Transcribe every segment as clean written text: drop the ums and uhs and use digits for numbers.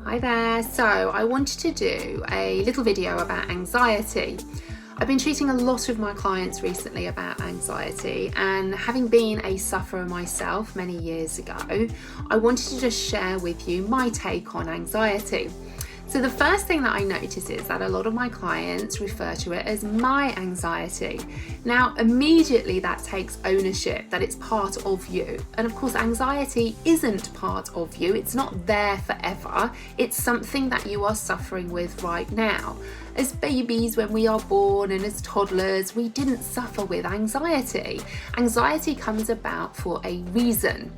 Hi there. So I wanted to do a little video about anxiety. I've been treating a lot of my clients recently about anxiety, and having been a sufferer myself many years ago, I wanted to just share with you my take on anxiety. So the first thing that I notice is that a lot of my clients refer to it as my anxiety. Now, immediately that takes ownership that it's part of you. And of course, anxiety isn't part of you. It's not there forever. It's something that you are suffering with right now. As babies, when we are born, and as toddlers, we didn't suffer with anxiety. Anxiety comes about for a reason.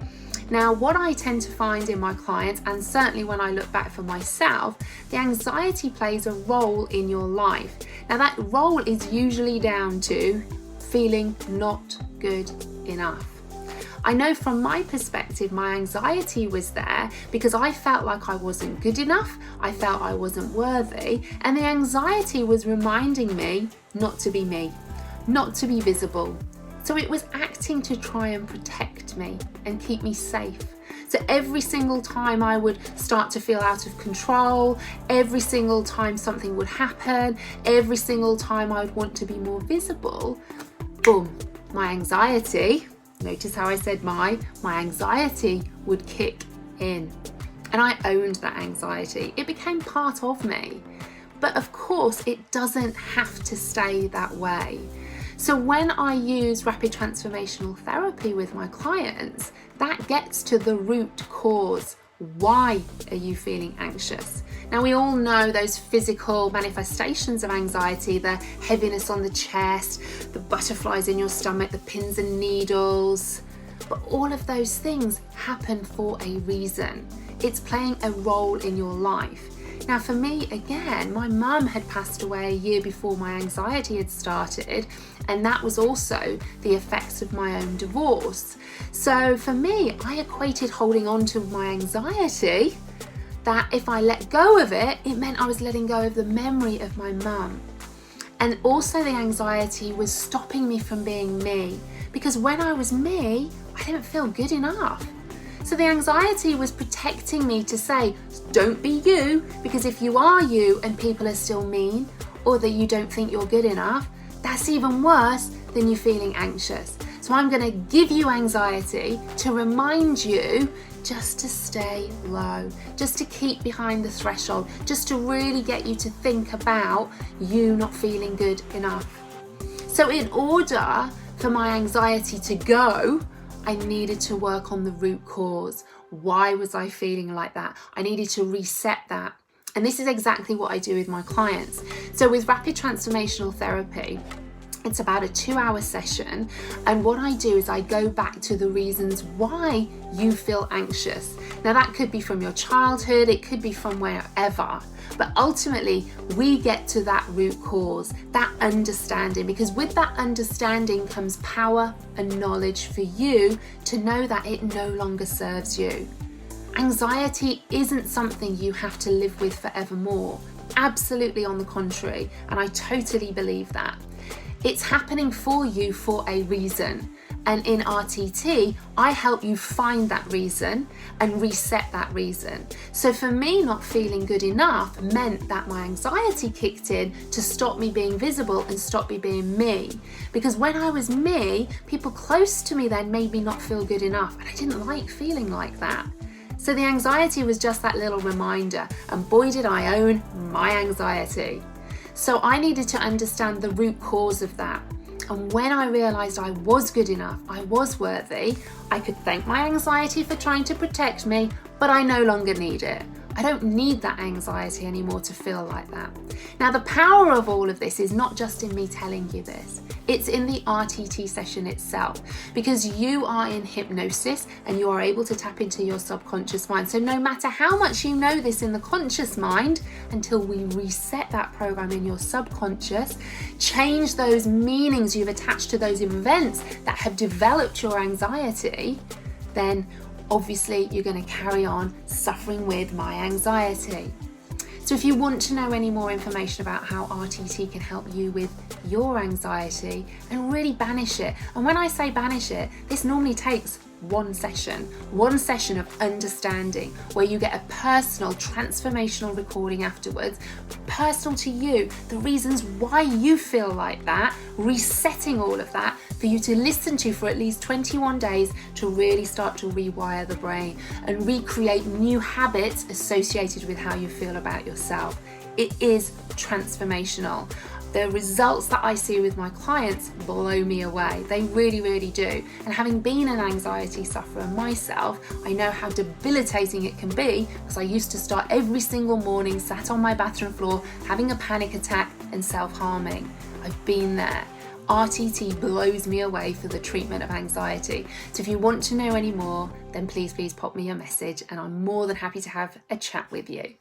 Now, what I tend to find in my clients, and certainly when I look back for myself, the anxiety plays a role in your life. Now, that role is usually down to feeling not good enough. I know from my perspective, my anxiety was there because I felt like I wasn't good enough, I felt I wasn't worthy, and the anxiety was reminding me not to be me, not to be visible. So it was acting to try and protect me and keep me safe. So every single time I would start to feel out of control, every single time something would happen, every single time I would want to be more visible, boom, my anxiety, notice how I said my anxiety would kick in. And I owned that anxiety. It became part of me. But of course, it doesn't have to stay that way. So when I use rapid transformational therapy with my clients, that gets to the root cause. Why are you feeling anxious? Now, we all know those physical manifestations of anxiety, the heaviness on the chest, the butterflies in your stomach, the pins and needles. But all of those things happen for a reason. It's playing a role in your life. Now, for me, again, my mum had passed away a year before my anxiety had started, and that was also the effects of my own divorce. So for me, I equated holding on to my anxiety, that if I let go of it, it meant I was letting go of the memory of my mum. And also the anxiety was stopping me from being me, because when I was me, I didn't feel good enough. So the anxiety was protecting me to say, don't be you, because if you are you and people are still mean, or that you don't think you're good enough, that's even worse than you feeling anxious. So I'm going to give you anxiety to remind you just to stay low, just to keep behind the threshold, just to really get you to think about you not feeling good enough. So in order for my anxiety to go, I needed to work on the root cause. Why was I feeling like that? I needed to reset that. And this is exactly what I do with my clients. So with rapid transformational therapy, it's about a 2-hour session. And what I do is I go back to the reasons why you feel anxious. Now that could be from your childhood, it could be from wherever. But ultimately, we get to that root cause, that understanding, because with that understanding comes power and knowledge for you to know that it no longer serves you. Anxiety isn't something you have to live with forevermore. Absolutely on the contrary, and I totally believe that. It's happening for you for a reason. And in RTT, I help you find that reason and reset that reason. So for me, not feeling good enough meant that my anxiety kicked in to stop me being visible and stop me being me. Because when I was me, people close to me then made me not feel good enough. And I didn't like feeling like that. So the anxiety was just that little reminder. And boy, did I own my anxiety. So I needed to understand the root cause of that. And when I realized I was good enough, I was worthy, I could thank my anxiety for trying to protect me, but I no longer need it. I don't need that anxiety anymore to feel like that. Now, the power of all of this is not just in me telling you this. It's in the RTT session itself, because you are in hypnosis and you are able to tap into your subconscious mind. So no matter how much you know this in the conscious mind, until we reset that program in your subconscious, change those meanings you've attached to those events that have developed your anxiety, then obviously you're going to carry on suffering with my anxiety. So if you want to know any more information about how RTT can help you with your anxiety and really banish it, and when I say banish it, this normally takes one session of understanding, where you get a personal transformational recording afterwards, personal to you, the reasons why you feel like that, resetting all of that for you to listen to for at least 21 days to really start to rewire the brain and recreate new habits associated with how you feel about yourself. It is transformational. The results that I see with my clients blow me away. They really, really do. And having been an anxiety sufferer myself, I know how debilitating it can be, because I used to start every single morning sat on my bathroom floor having a panic attack and self-harming. I've been there. RTT blows me away for the treatment of anxiety. So if you want to know any more, then please pop me a message and I'm more than happy to have a chat with you.